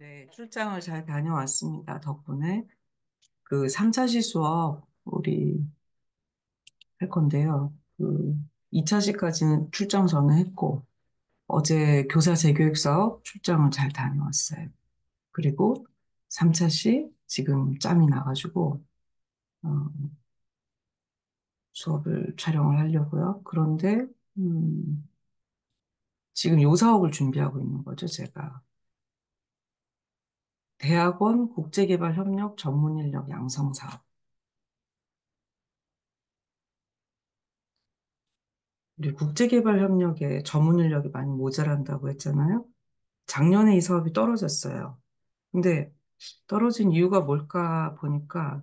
네, 출장을 잘 다녀왔습니다. 덕분에. 그 3차시 수업 우리 할 건데요. 그 2차시까지는 출장 전에 했고, 어제 교사 재교육 사업 출장을 잘 다녀왔어요. 그리고 3차시 지금 짬이 나가지고, 어, 수업을 촬영을 하려고요. 그런데, 음, 지금 요 사업을 준비하고 있는 거죠, 제가. 대학원 국제개발협력 전문인력 양성 사업. 우리 국제개발 협력에 전문 인력이 많이 모자란다고 했잖아요. 작년에 이 사업이 떨어졌어요. 근데 떨어진 이유가 뭘까 보니까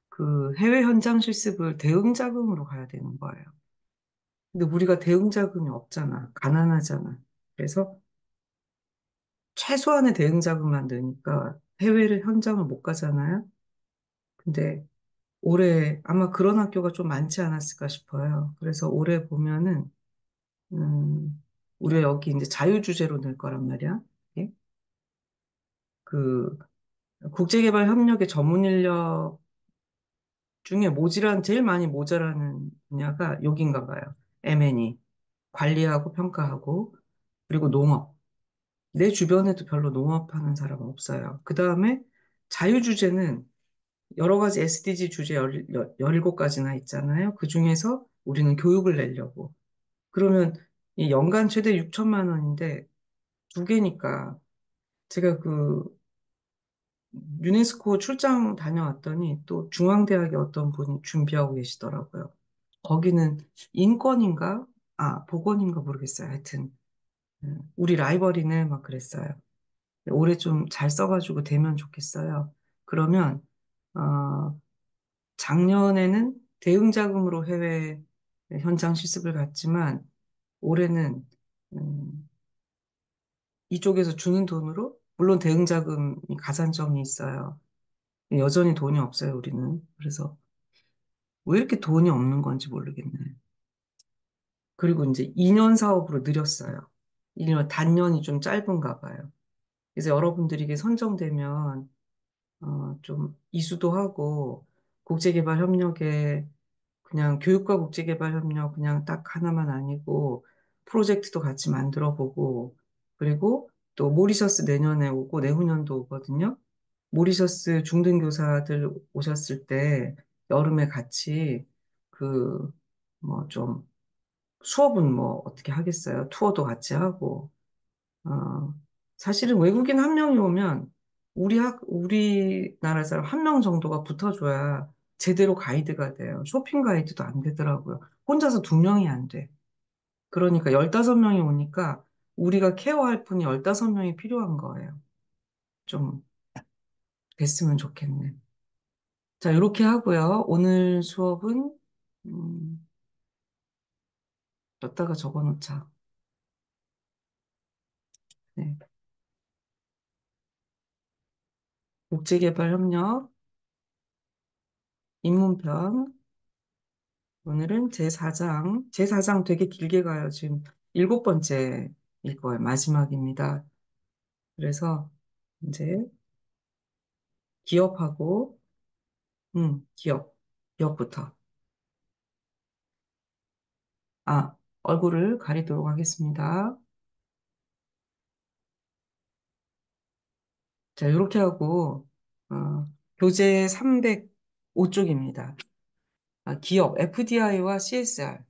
그 해외 현장 실습을 대응 자금으로 가야 되는 거예요. 근데 우리가 대응 자금이 없잖아. 가난하잖아. 그래서 최소한의 대응 자금만 넣으니까 해외를 현장을 못 가잖아요. 근데 올해 아마 그런 학교가 좀 많지 않았을까 싶어요. 그래서 올해 보면은 우리가 여기 이제 자유주제로 낼 거란 말이야. 예? 그 국제개발 협력의 전문 인력 중에 제일 많이 모자라는 분야가 여긴가 봐요. M&E, 관리하고 평가하고, 그리고 농업. 내 주변에도 별로 농업하는 사람 없어요. 그 다음에 자유주제는 여러 가지 SDG 주제 17가지나 있잖아요. 그 중에서 우리는 교육을 내려고. 그러면 이 연간 최대 6천만 원인데 두 개니까 제가 그 유네스코 출장 다녀왔더니 또 중앙대학의 어떤 분이 준비하고 계시더라고요. 거기는 인권인가? 아, 보건인가 모르겠어요. 하여튼, 우리 라이벌이네, 막 그랬어요. 올해 좀 잘 써가지고 되면 좋겠어요. 그러면, 어, 작년에는 대응자금으로 해외 현장 실습을 갔지만, 올해는, 음, 이쪽에서 주는 돈으로, 물론 대응자금이 가산점이 있어요. 여전히 돈이 없어요, 우리는. 그래서 왜 이렇게 돈이 없는 건지 모르겠네. 그리고 이제 2년 사업으로 늘렸어요. 2년, 단년이 좀 짧은가 봐요. 그래서 여러분들이 이게 선정되면, 좀 이수도 하고, 국제개발협력에 그냥 교육과 국제개발협력 그냥 딱 하나만 아니고, 프로젝트도 같이 만들어 보고, 그리고 또 모리셔스 내년에 오고, 내후년도 오거든요. 모리셔스 중등교사들 오셨을 때 여름에 같이 그 뭐 좀 수업은 뭐 어떻게 하겠어요? 투어도 같이 하고 사실은 외국인 한 명이 오면 우리나라 사람 한 명 정도가 붙어줘야 제대로 가이드가 돼요. 쇼핑 가이드도 안 되더라고요. 혼자서 두 명이 안 돼. 그러니까 15명이 오니까 우리가 케어할 분이 15명이 필요한 거예요. 좀 됐으면 좋겠네. 자, 이렇게 하고요. 오늘 수업은, 음, 뒀다가 적어 놓자. 네. 국제개발협력, 입문편. 오늘은 제4장 되게 길게 가요. 지금 7번째일 거예요. 마지막입니다. 그래서 이제 기업하고, 기업부터. 아, 얼굴을 가리도록 하겠습니다. 자, 이렇게 하고, 교재 305쪽입니다. 기업, FDI와 CSR.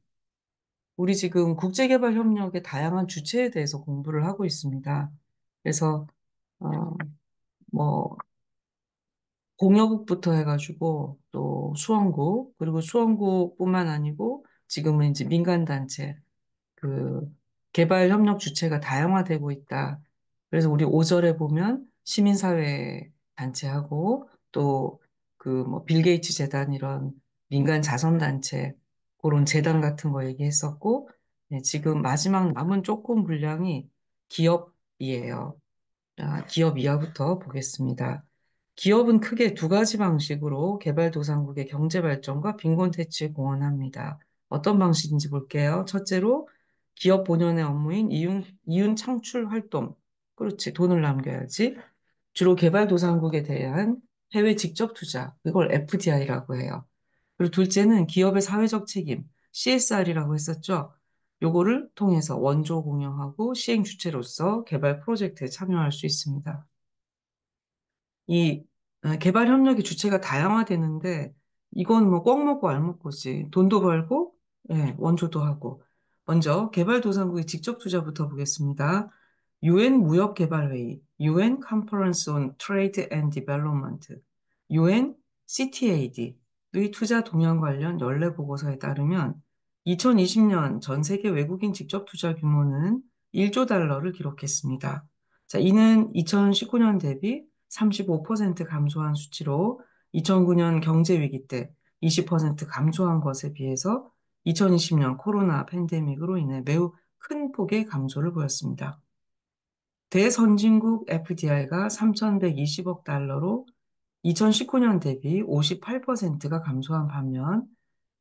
우리 지금 국제개발협력의 다양한 주체에 대해서 공부를 하고 있습니다. 그래서, 어, 뭐, 공여국부터 해가지고, 또 수원국, 그리고 수원국뿐만 아니고, 지금은 이제 민간단체, 그, 개발협력 주체가 다양화되고 있다. 그래서 우리 5절에 보면 시민사회 단체하고, 또, 그, 뭐, 빌 게이츠 재단 이런 민간 자선단체, 그런 재단 같은 거 얘기했었고, 네, 지금 마지막 남은 조금 분량이 기업이에요. 기업 이하부터 보겠습니다. 기업은 크게 두 가지 방식으로 개발도상국의 경제 발전과 빈곤 퇴치에 공헌합니다. 어떤 방식인지 볼게요. 첫째로 기업 본연의 업무인 이윤 창출 활동. 그렇지, 돈을 남겨야지. 주로 개발도상국에 대한 해외 직접 투자, 그걸 FDI라고 해요. 그리고 둘째는 기업의 사회적 책임, CSR이라고 했었죠. 요거를 통해서 원조 공영하고 시행 주체로서 개발 프로젝트에 참여할 수 있습니다. 이 개발 협력의 주체가 다양화되는데 이건 뭐 꼭 먹고 알 먹고지. 돈도 벌고 예, 원조도 하고. 먼저 개발도상국의 직접 투자부터 보겠습니다. UN 무역개발회의, UN Conference on Trade and Development, UN CTAD의 투자 동향 관련 연례 보고서에 따르면 2020년 전 세계 외국인 직접 투자 규모는 1조 달러를 기록했습니다. 자, 이는 2019년 대비 35% 감소한 수치로 2009년 경제 위기 때 20% 감소한 것에 비해서 2020년 코로나 팬데믹으로 인해 매우 큰 폭의 감소를 보였습니다. 대선진국 FDI가 3,120억 달러로 2019년 대비 58%가 감소한 반면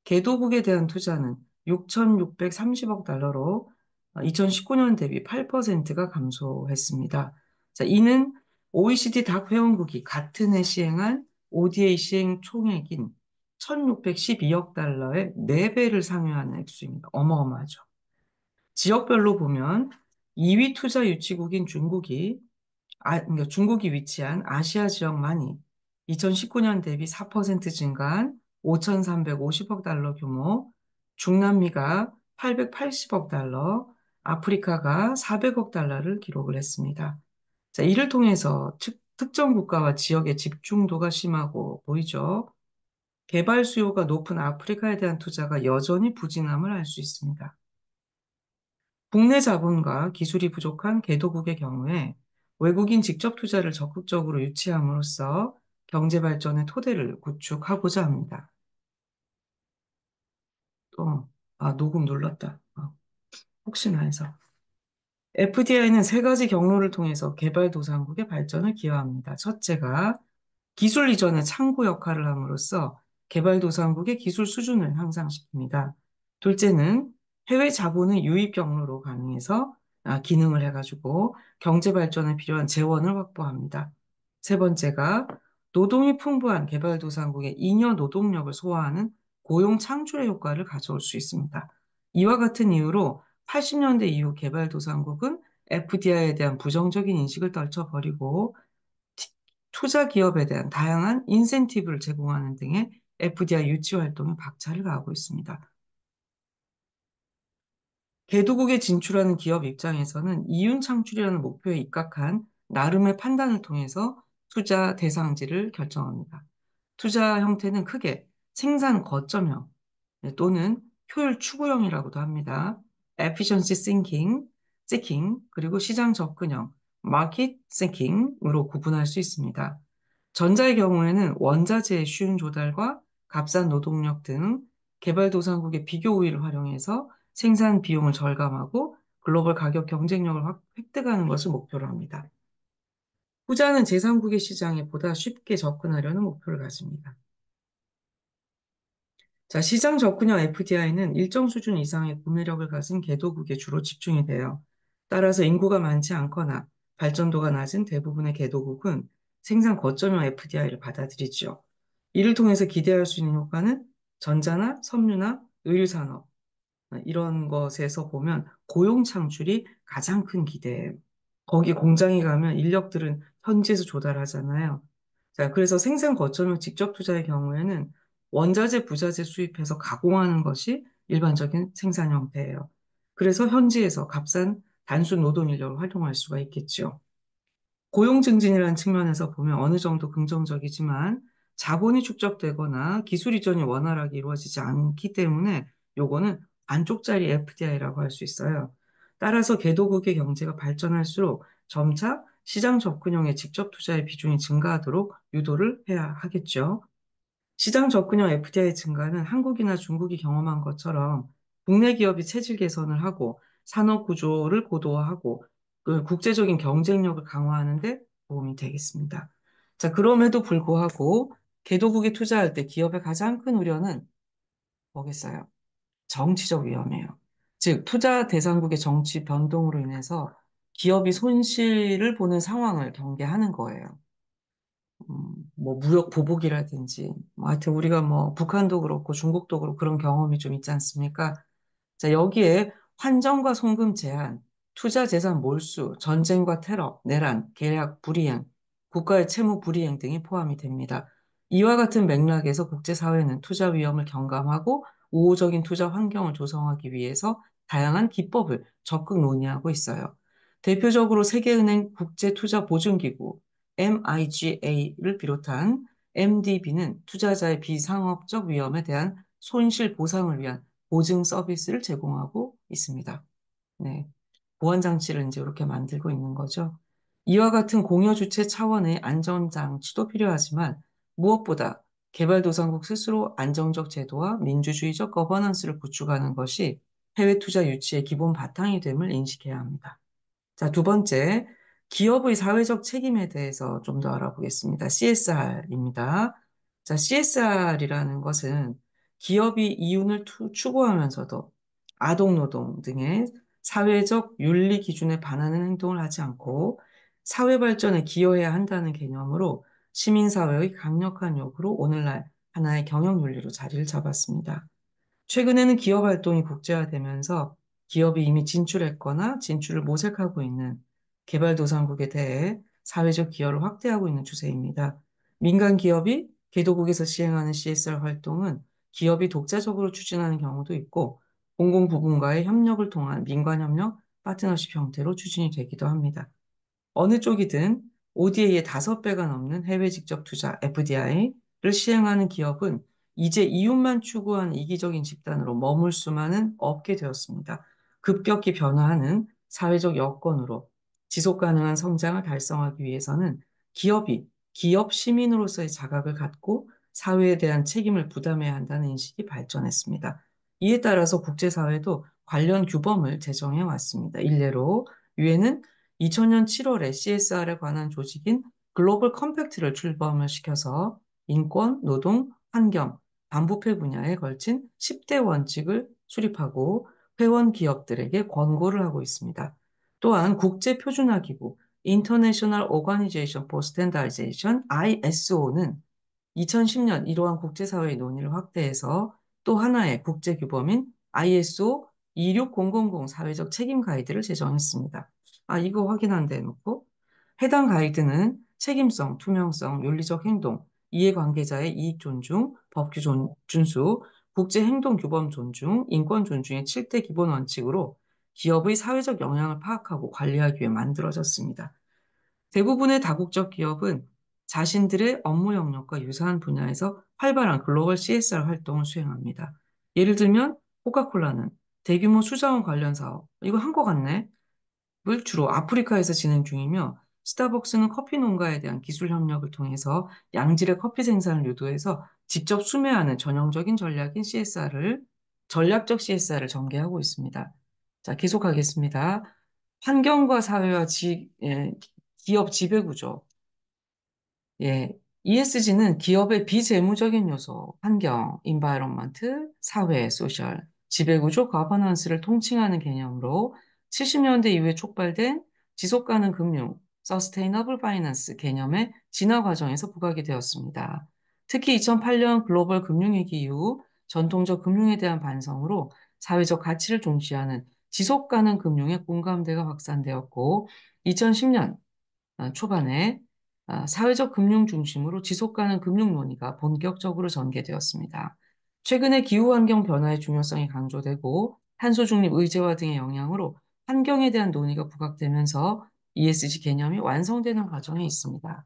개도국에 대한 투자는 6,630억 달러로 2019년 대비 8%가 감소했습니다. 자, 이는 OECD 닥 회원국이 같은 해 시행한 ODA 시행 총액인 1,612억 달러의 4배를 상회하는 액수입니다. 어마어마하죠. 지역별로 보면 2위 투자 유치국인 중국이 그러니까 중국이 위치한 아시아 지역만이 2019년 대비 4% 증가한 5,350억 달러 규모, 중남미가 880억 달러, 아프리카가 400억 달러를 기록을 했습니다. 자, 이를 통해서 특정 국가와 지역의 집중도가 심하고 보이죠. 개발 수요가 높은 아프리카에 대한 투자가 여전히 부진함을 알 수 있습니다. 국내 자본과 기술이 부족한 개도국의 경우에 외국인 직접 투자를 적극적으로 유치함으로써 경제 발전의 토대를 구축하고자 합니다. 또, 녹음 눌렀다. 혹시나 해서. FDI는 세 가지 경로를 통해서 개발도상국의 발전을 기여합니다. 첫째가 기술 이전의 창구 역할을 함으로써 개발도상국의 기술 수준을 향상시킵니다. 둘째는 해외 자본의 유입 경로로 가능해서 기능을 해가지고 경제 발전에 필요한 재원을 확보합니다. 세 번째가 노동이 풍부한 개발도상국의 잉여 노동력을 소화하는 고용 창출의 효과를 가져올 수 있습니다. 이와 같은 이유로 80년대 이후 개발도상국은 FDI에 대한 부정적인 인식을 떨쳐버리고 투자 기업에 대한 다양한 인센티브를 제공하는 등의 FDI 유치 활동에 박차를 가하고 있습니다. 개도국에 진출하는 기업 입장에서는 이윤 창출이라는 목표에 입각한 나름의 판단을 통해서 투자 대상지를 결정합니다. 투자 형태는 크게 생산 거점형 또는 효율 추구형이라고도 합니다. efficiency seeking, 그리고 시장 접근형, market seeking으로 구분할 수 있습니다. 전자의 경우에는 원자재의 쉬운 조달과 값싼 노동력 등 개발도상국의 비교 우위를 활용해서 생산 비용을 절감하고 글로벌 가격 경쟁력을 획득하는 것을 목표로 합니다. 후자는 제3국의 시장에 보다 쉽게 접근하려는 목표를 가집니다. 자, 시장 접근형 FDI는 일정 수준 이상의 구매력을 가진 개도국에 주로 집중이 돼요. 따라서 인구가 많지 않거나 발전도가 낮은 대부분의 개도국은 생산 거점형 FDI를 받아들이죠. 이를 통해서 기대할 수 있는 효과는 전자나 섬유나 의류산업, 이런 것에서 보면 고용 창출이 가장 큰 기대예요. 거기 공장에 가면 인력들은 현지에서 조달하잖아요. 자, 그래서 생산 거점을 직접 투자의 경우에는 원자재, 부자재 수입해서 가공하는 것이 일반적인 생산 형태예요. 그래서 현지에서 값싼 단순 노동 인력을 활용할 수가 있겠죠. 고용 증진이라는 측면에서 보면 어느 정도 긍정적이지만 자본이 축적되거나 기술 이전이 원활하게 이루어지지 않기 때문에 요거는 반쪽짜리 FDI라고 할 수 있어요. 따라서 개도국의 경제가 발전할수록 점차 시장 접근형의 직접 투자의 비중이 증가하도록 유도를 해야 하겠죠. 시장 접근형 FDI 증가는 한국이나 중국이 경험한 것처럼 국내 기업이 체질 개선을 하고 산업 구조를 고도화하고 그 국제적인 경쟁력을 강화하는 데 도움이 되겠습니다. 자, 그럼에도 불구하고 개도국에 투자할 때 기업의 가장 큰 우려는 뭐겠어요? 정치적 위험이에요. 즉, 투자 대상국의 정치 변동으로 인해서 기업이 손실을 보는 상황을 경계하는 거예요. 뭐 무역 보복이라든지 뭐 하여튼 우리가 뭐 북한도 그렇고 중국도 그렇고 그런 경험이 좀 있지 않습니까? 자, 여기에 환전과 송금 제한, 투자 재산 몰수, 전쟁과 테러, 내란, 계약 불이행, 국가의 채무 불이행 등이 포함이 됩니다. 이와 같은 맥락에서 국제사회는 투자 위험을 경감하고 우호적인 투자 환경을 조성하기 위해서 다양한 기법을 적극 논의하고 있어요. 대표적으로 세계은행 국제투자보증기구 MIGA를 비롯한 MDB는 투자자의 비상업적 위험에 대한 손실 보상을 위한 보증 서비스를 제공하고 있습니다. 네. 보안 장치를 이제 이렇게 만들고 있는 거죠. 이와 같은 공여 주체 차원의 안전 장치도 필요하지만 무엇보다 개발도상국 스스로 안정적 제도와 민주주의적 거버넌스를 구축하는 것이 해외 투자 유치의 기본 바탕이 됨을 인식해야 합니다. 자, 두 번째, 기업의 사회적 책임에 대해서 좀 더 알아보겠습니다. CSR입니다. 자, CSR이라는 것은 기업이 이윤을 추구하면서도 아동노동 등의 사회적 윤리 기준에 반하는 행동을 하지 않고 사회 발전에 기여해야 한다는 개념으로 시민사회의 강력한 요구로 오늘날 하나의 경영 윤리로 자리를 잡았습니다. 최근에는 기업 활동이 국제화되면서 기업이 이미 진출했거나 진출을 모색하고 있는 개발도상국에 대해 사회적 기여를 확대하고 있는 추세입니다. 민간 기업이 개도국에서 시행하는 CSR 활동은 기업이 독자적으로 추진하는 경우도 있고 공공부문과의 협력을 통한 민관협력, 파트너십 형태로 추진이 되기도 합니다. 어느 쪽이든 ODA의 5배가 넘는 해외 직접 투자 FDI를 시행하는 기업은 이제 이윤만 추구하는 이기적인 집단으로 머물 수만은 없게 되었습니다. 급격히 변화하는 사회적 여건으로 지속 가능한 성장을 달성하기 위해서는 기업이 기업 시민으로서의 자각을 갖고 사회에 대한 책임을 부담해야 한다는 인식이 발전했습니다. 이에 따라서 국제사회도 관련 규범을 제정해 왔습니다. 일례로 유엔은 2000년 7월에 CSR에 관한 조직인 글로벌 컴팩트를 출범을 시켜서 인권, 노동, 환경, 반부패 분야에 걸친 10대 원칙을 수립하고 회원 기업들에게 권고를 하고 있습니다. 또한 국제표준화기구 International Organization for Standardization ISO는 2010년 이러한 국제사회의 논의를 확대해서 또 하나의 국제규범인 ISO 26000 사회적 책임 가이드를 제정했습니다. 아, 이거 확인한 데 놓고 해당 가이드는 책임성, 투명성, 윤리적 행동, 이해관계자의 이익 존중, 법규 준수, 국제 행동 규범 존중, 인권 존중의 7대 기본 원칙으로 기업의 사회적 영향을 파악하고 관리하기 위해 만들어졌습니다. 대부분의 다국적 기업은 자신들의 업무 영역과 유사한 분야에서 활발한 글로벌 CSR 활동을 수행합니다. 예를 들면 코카콜라는 대규모 수자원 관련 사업, 이거 한 거 같네. 을 주로 아프리카에서 진행 중이며 스타벅스는 커피 농가에 대한 기술 협력을 통해서 양질의 커피 생산을 유도해서 직접 수매하는 전형적인 전략적 CSR을 전개하고 있습니다. 자, 계속하겠습니다. 환경과 사회와 기업 지배구조. 예, ESG는 기업의 비재무적인 요소, 환경, environment, 사회, social, 지배구조, 거버넌스를 통칭하는 개념으로 70년대 이후에 촉발된 지속가능 금융, sustainable finance 개념의 진화 과정에서 부각이 되었습니다. 특히 2008년 글로벌 금융위기 이후 전통적 금융에 대한 반성으로 사회적 가치를 중시하는 지속가능 금융의 공감대가 확산되었고, 2010년 초반에 사회적 금융 중심으로 지속가능 금융 논의가 본격적으로 전개되었습니다. 최근에 기후환경 변화의 중요성이 강조되고 탄소 중립 의제화 등의 영향으로 환경에 대한 논의가 부각되면서 ESG 개념이 완성되는 과정에 있습니다.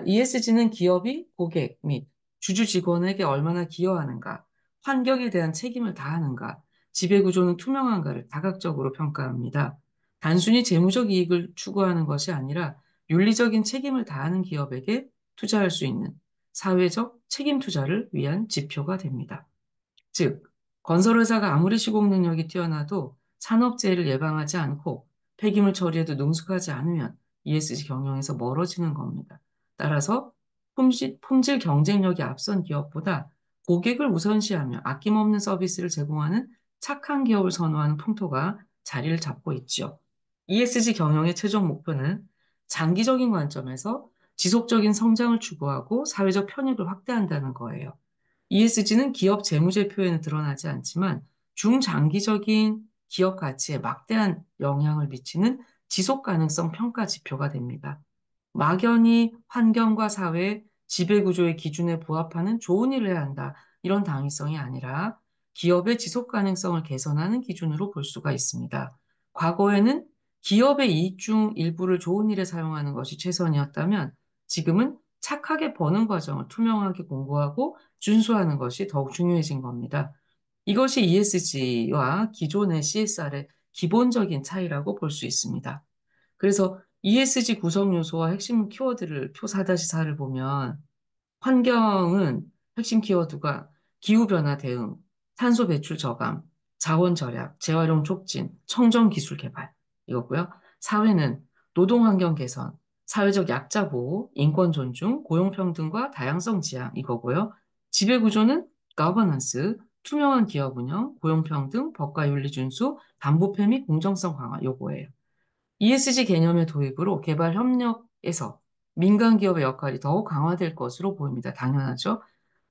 ESG는 기업이 고객 및 주주 직원에게 얼마나 기여하는가, 환경에 대한 책임을 다하는가, 지배구조는 투명한가를 다각적으로 평가합니다. 단순히 재무적 이익을 추구하는 것이 아니라 윤리적인 책임을 다하는 기업에게 투자할 수 있는 사회적 책임 투자를 위한 지표가 됩니다. 즉, 건설회사가 아무리 시공 능력이 뛰어나도 산업재해를 예방하지 않고 폐기물 처리에도 능숙하지 않으면 ESG 경영에서 멀어지는 겁니다. 따라서 품질 경쟁력이 앞선 기업보다 고객을 우선시하며 아낌없는 서비스를 제공하는 착한 기업을 선호하는 풍토가 자리를 잡고 있죠. ESG 경영의 최종 목표는 장기적인 관점에서 지속적인 성장을 추구하고 사회적 편익을 확대한다는 거예요. ESG는 기업 재무제표에는 드러나지 않지만 중장기적인 기업 가치에 막대한 영향을 미치는 지속 가능성 평가 지표가 됩니다. 막연히 환경과 사회, 지배구조의 기준에 부합하는 좋은 일을 해야 한다. 이런 당위성이 아니라 기업의 지속 가능성을 개선하는 기준으로 볼 수가 있습니다. 과거에는 기업의 이익 중 일부를 좋은 일에 사용하는 것이 최선이었다면 지금은 착하게 버는 과정을 투명하게 공고하고 준수하는 것이 더욱 중요해진 겁니다. 이것이 ESG와 기존의 CSR의 기본적인 차이라고 볼 수 있습니다. 그래서 ESG 구성 요소와 핵심 키워드를 표 4-4를 보면 환경은 핵심 키워드가 기후변화 대응, 탄소 배출 저감, 자원 절약, 재활용 촉진, 청정 기술 개발 이거고요. 사회는 노동 환경 개선, 사회적 약자 보호, 인권 존중, 고용 평등과 다양성 지향 이거고요. 지배 구조는 거버넌스, 투명한 기업 운영, 고용 평등, 법과 윤리 준수, 반부패 및 공정성 강화 요거예요. ESG 개념의 도입으로 개발 협력에서 민간 기업의 역할이 더욱 강화될 것으로 보입니다. 당연하죠.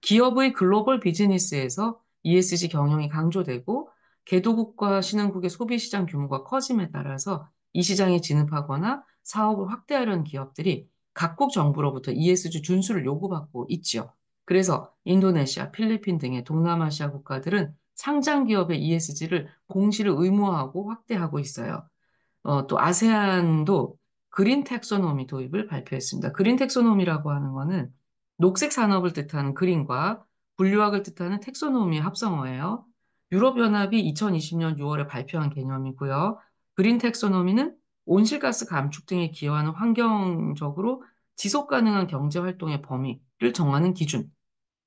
기업의 글로벌 비즈니스에서 ESG 경영이 강조되고 개도국과 신흥국의 소비 시장 규모가 커짐에 따라서 이 시장에 진입하거나 사업을 확대하려는 기업들이 각국 정부로부터 ESG 준수를 요구받고 있지요. 그래서 인도네시아, 필리핀 등의 동남아시아 국가들은 상장 기업의 ESG를 공시를 의무화하고 확대하고 있어요. 또 아세안도 그린 텍소노미 도입을 발표했습니다. 그린 텍소노미라고 하는 거는 녹색 산업을 뜻하는 그린과 분류학을 뜻하는 텍소노미의 합성어예요. 유럽연합이 2020년 6월에 발표한 개념이고요. 그린 텍소노미는 온실가스 감축 등에 기여하는 환경적으로 지속 가능한 경제 활동의 범위를 정하는 기준,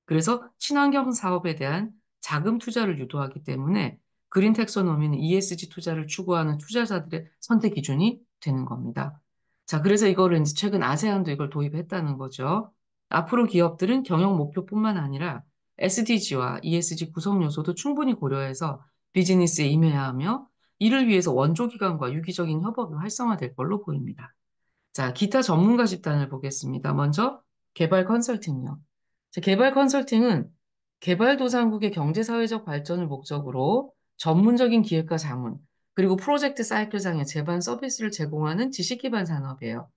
그래서 친환경 사업에 대한 자금 투자를 유도하기 때문에 그린 텍소노미는 ESG 투자를 추구하는 투자자들의 선택 기준이 되는 겁니다. 자, 그래서 이거를 이제 최근 아세안도 이걸 도입했다는 거죠. 앞으로 기업들은 경영 목표뿐만 아니라 SDG와 ESG 구성 요소도 충분히 고려해서 비즈니스에 임해야 하며 이를 위해서 원조기관과 유기적인 협업이 활성화될 걸로 보입니다. 자, 기타 전문가 집단을 보겠습니다. 먼저 개발 컨설팅이요. 자, 개발 컨설팅은 개발도상국의 경제사회적 발전을 목적으로 전문적인 기획과 자문, 그리고 프로젝트 사이클상의 제반 서비스를 제공하는 지식 기반 산업이에요.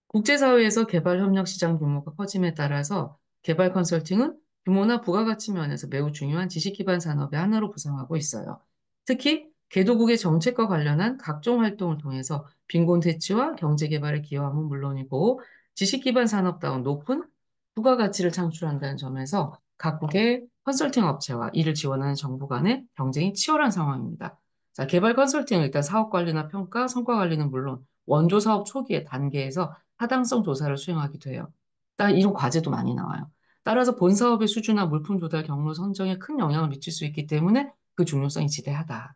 국제사회에서 개발 협력 시장 규모가 커짐에 따라서 개발 컨설팅은 규모나 부가가치 면에서 매우 중요한 지식 기반 산업의 하나로 부상하고 있어요. 특히 개도국의 정책과 관련한 각종 활동을 통해서 빈곤 퇴치와 경제 개발에 기여함은 물론이고 지식 기반 산업다운 높은 부가가치를 창출한다는 점에서 각국의 컨설팅 업체와 이를 지원하는 정부 간의 경쟁이 치열한 상황입니다. 자, 개발 컨설팅은 일단 사업 관리나 평가, 성과 관리는 물론 원조 사업 초기의 단계에서 타당성 조사를 수행하기도 해요. 이런 과제도 많이 나와요. 따라서 본 사업의 수주나 물품 조달 경로 선정에 큰 영향을 미칠 수 있기 때문에 그 중요성이 지대하다.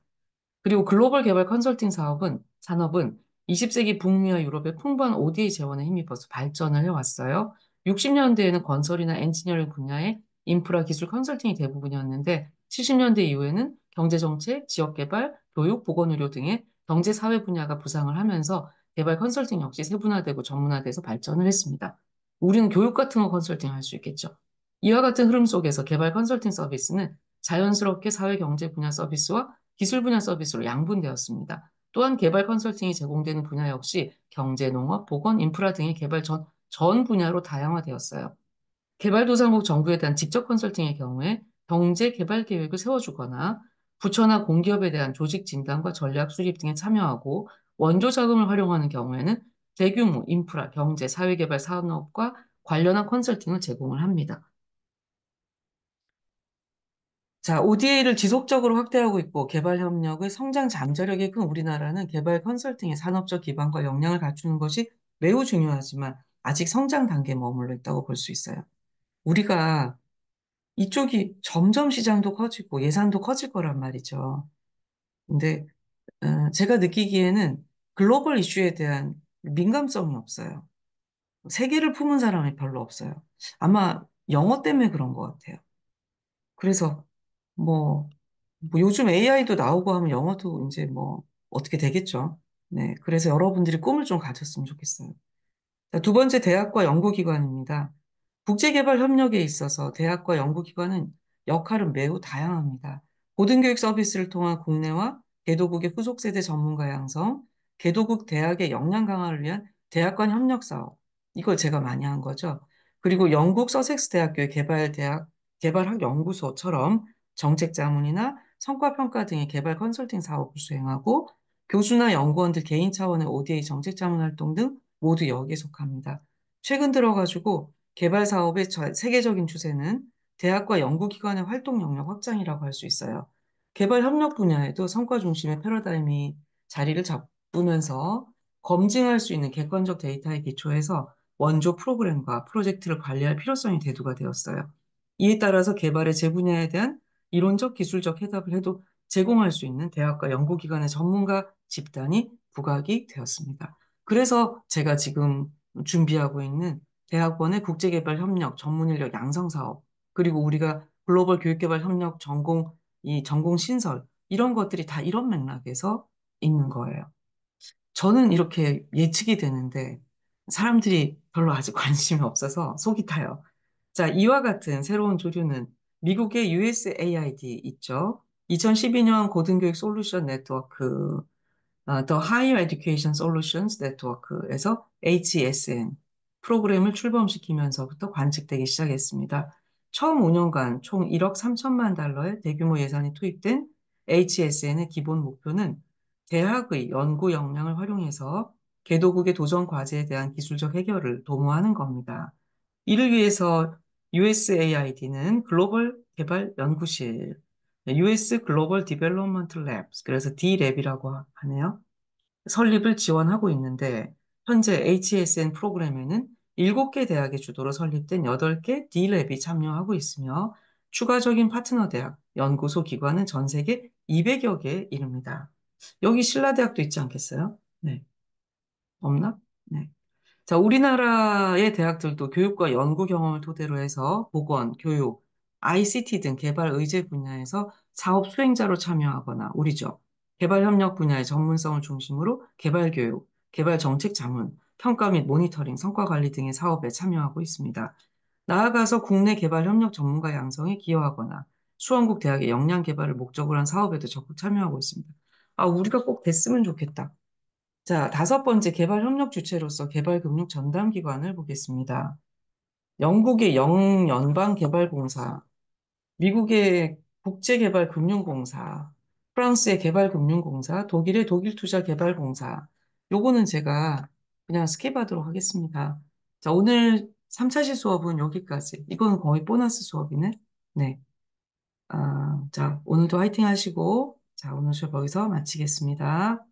그리고 글로벌 개발 컨설팅 산업은 20세기 북미와 유럽의 풍부한 ODA 재원에 힘입어서 발전을 해왔어요. 60년대에는 건설이나 엔지니어링 분야의 인프라 기술 컨설팅이 대부분이었는데 70년대 이후에는 경제정책, 지역개발, 교육, 보건의료 등의 경제사회 분야가 부상을 하면서 개발 컨설팅 역시 세분화되고 전문화돼서 발전을 했습니다. 우리는 교육 같은 거 컨설팅 할 수 있겠죠. 이와 같은 흐름 속에서 개발 컨설팅 서비스는 자연스럽게 사회 경제 분야 서비스와 기술 분야 서비스로 양분되었습니다. 또한 개발 컨설팅이 제공되는 분야 역시 경제, 농업, 보건, 인프라 등의 개발 전 분야로 다양화되었어요. 개발도상국 정부에 대한 직접 컨설팅의 경우에 경제 개발 계획을 세워주거나 부처나 공기업에 대한 조직 진단과 전략 수립 등에 참여하고 원조 자금을 활용하는 경우에는 대규모 인프라, 경제, 사회개발 산업과 관련한 컨설팅을 제공을 합니다. 자, ODA를 지속적으로 확대하고 있고 개발 협력의 성장 잠재력이 큰 우리나라는 개발 컨설팅의 산업적 기반과 역량을 갖추는 것이 매우 중요하지만 아직 성장 단계에 머물러 있다고 볼 수 있어요. 우리가 이쪽이 점점 시장도 커지고 예산도 커질 거란 말이죠. 근데 제가 느끼기에는 글로벌 이슈에 대한 민감성이 없어요. 세계를 품은 사람이 별로 없어요. 아마 영어 때문에 그런 것 같아요. 그래서 뭐 요즘 AI도 나오고 하면 영어도 이제 뭐 어떻게 되겠죠. 네, 그래서 여러분들이 꿈을 좀 가졌으면 좋겠어요. 자, 두 번째, 대학과 연구기관입니다. 국제개발 협력에 있어서 대학과 연구기관은 역할은 매우 다양합니다. 고등교육 서비스를 통한 국내와 개도국의 후속 세대 전문가 양성, 개도국 대학의 역량 강화를 위한 대학 간 협력 사업, 이걸 제가 많이 한 거죠. 그리고 영국 서섹스 대학교의 개발학 연구소처럼 정책 자문이나 성과 평가 등의 개발 컨설팅 사업을 수행하고, 교수나 연구원들 개인 차원의 ODA 정책 자문 활동 등 모두 여기에 속합니다. 최근 들어가지고 개발 사업의 세계적인 추세는 대학과 연구기관의 활동 영역 확장이라고 할 수 있어요. 개발 협력 분야에도 성과 중심의 패러다임이 자리를 잡으면서 검증할 수 있는 객관적 데이터에 기초해서 원조 프로그램과 프로젝트를 관리할 필요성이 대두가 되었어요. 이에 따라서 개발의 제 분야에 대한 이론적, 기술적 해답을 해도 제공할 수 있는 대학과 연구기관의 전문가 집단이 부각이 되었습니다. 그래서 제가 지금 준비하고 있는 대학원의 국제개발 협력 전문 인력 양성 사업, 그리고 우리가 글로벌 교육개발 협력 전공, 이 전공 신설, 이런 것들이 다 이런 맥락에서 있는 거예요. 저는 이렇게 예측이 되는데 사람들이 별로 아직 관심이 없어서 속이 타요. 자, 이와 같은 새로운 조류는 미국의 USAID 있죠. 2012년 고등교육 솔루션 네트워크, The Higher Education Solutions Network에서 HESN 프로그램을 출범시키면서부터 관측되기 시작했습니다. 처음 5년간 총 1억 3천만 달러의 대규모 예산이 투입된 HESN의 기본 목표는 대학의 연구 역량을 활용해서 개도국의 도전 과제에 대한 기술적 해결을 도모하는 겁니다. 이를 위해서 USAID는 글로벌 개발 연구실, US 글로벌 디벨롭먼트 랩스, 그래서 D랩이라고 하네요. 설립을 지원하고 있는데, 현재 HSN 프로그램에는 7개 대학의 주도로 설립된 8개 D랩이 참여하고 있으며, 추가적인 파트너 대학, 연구소 기관은 전 세계 200여 개에 이릅니다. 여기 신라대학도 있지 않겠어요? 네. 없나? 네. 자, 우리나라의 대학들도 교육과 연구 경험을 토대로 해서 보건, 교육, ICT 등 개발 의제 분야에서 사업 수행자로 참여하거나 우리죠. 개발 협력 분야의 전문성을 중심으로 개발 교육, 개발 정책 자문, 평가 및 모니터링, 성과 관리 등의 사업에 참여하고 있습니다. 나아가서 국내 개발 협력 전문가 양성에 기여하거나 수원국 대학의 역량 개발을 목적으로 한 사업에도 적극 참여하고 있습니다. 아, 우리가 꼭 됐으면 좋겠다. 자, 다섯 번째 개발 협력 주체로서 개발 금융 전담 기관을 보겠습니다. 영국의 영연방개발공사, 미국의 국제개발금융공사, 프랑스의 개발금융공사, 독일의 독일투자개발공사. 요거는 제가 그냥 스킵하도록 하겠습니다. 자, 오늘 3차시 수업은 여기까지. 이건 거의 보너스 수업이네. 네. 자, 오늘도 화이팅 하시고, 자, 오늘 수업 여기서 마치겠습니다.